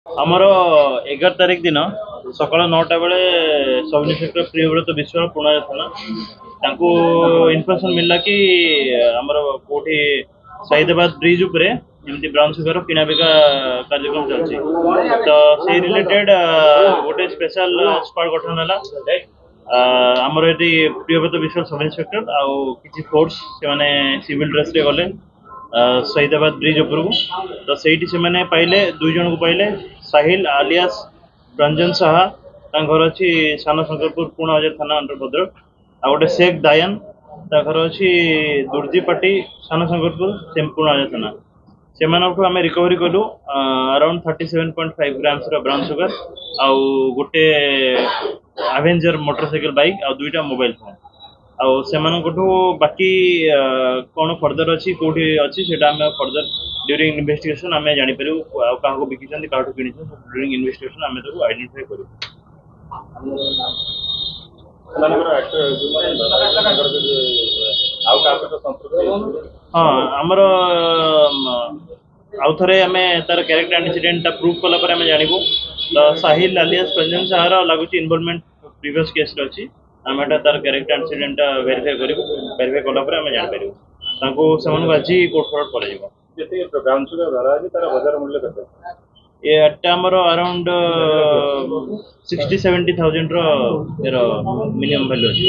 ଆମର 11 ତାରିଖ ଦିନ ସକାଳ 9ଟା ବେଳେ ସବ୍ ଇନ୍ସପେକ୍ଟର ପ୍ରିୟବ୍ରତ ବିଶ୍ୱାଳ ପୁଣାଜ ଥାନା ତାଙ୍କୁ ଇନଫର୍ମେସନ୍ ମିଳିଲା କି ଆମର କୋଉଠି ସାହିଦାବାଦ ବ୍ରିଜ ଉପରେ ଏମିତି ବ୍ରାଉନ୍ ସୁଗାର କିଣା ବିକା କାର୍ଯ୍ୟକ୍ରମ ଚାଲିଛି। ତ ସେଇ ରିଲେଟେଡ୍ ଗୋଟେ ସ୍ପେଶାଲ ସ୍କ୍ୱାଡ୍ ଗଠନ ହେଲା। ଆମର ଏଠି ପ୍ରିୟବ୍ରତ ବିଶ୍ୱାଳ ସବ୍ ଇନ୍ସପେକ୍ଟର ଆଉ କିଛି ଫୋର୍ସ ସେମାନେ ସିଭିଲ୍ ଡ୍ରେସ୍ରେ ଗଲେ ସହିଦାବାଦ ବ୍ରିଜ ଉପରକୁ। ତ ସେଇଠି ସେମାନେ ପାଇଲେ 2 ଜଣଙ୍କୁ ପାଇଲେ। ସାହିଲ ଆଲିଆସ ରଞ୍ଜନ ସାହା ତାଙ୍କ ଘର ଅଛି ସାନ ଶଙ୍କରପୁର ପୁଣା ବଜାର ଥାନା ଅଣ୍ଡର ଭଦ୍ରକ। ଆଉ ଗୋଟେ ଶେଖ ଦାୟାନ ତା ଘର ଅଛି ଦୁର୍ଜିପାଟି ସାନ ଶଙ୍କରପୁର ପୁଣା ବଜାର ଥାନା। ସେମାନଙ୍କୁ ଆମେ ରିକଭରି କଲୁ ଆରାଉଣ୍ଡ 37.5 ଗ୍ରାମ୍ସର ବ୍ରାଉନ୍ ସୁଗାର ଆଉ ଗୋଟେ ଆଭେଞ୍ଜର ମୋଟରସାଇକେଲ ବାଇକ୍ ଆଉ 2ଟା ମୋବାଇଲ ଫୋନ୍। ଆଉ ସେମାନଙ୍କଠୁ ବାକି କ'ଣ ଫର୍ଦର ଅଛି କୋଉଠି ଅଛି ସେଟା ଆମେ ଫର୍ଦର ड्यूरिंग इन्वेस्टिगेशन आम जापर क्या बिकी क्या कि ड्यूरिंग इन्वेस्टिगेशन आम ताको आइडेंटिफाई करूँ। हाँ आमर आउ थे आम तार क्यारेक्टर एंटीसीडेंट प्रूफ कलापर आम जानू। तो साहिल आलियास रंजन साहार लगुच इनवॉल्वमेंट प्रीवियस केस अच्छी आम तार क्यारेक्टर एंटीसीडेंट वेरीफाई करूँ। वेरीफाई कलापर आम जापर आज कोर्ट फरवर्ड कर ब्राउन सुगर धरा है तार बजार मूल्य केते एटा हमर अराउंड 60-70 थाउजेंड रो मिनिमम वैल्यू अछि।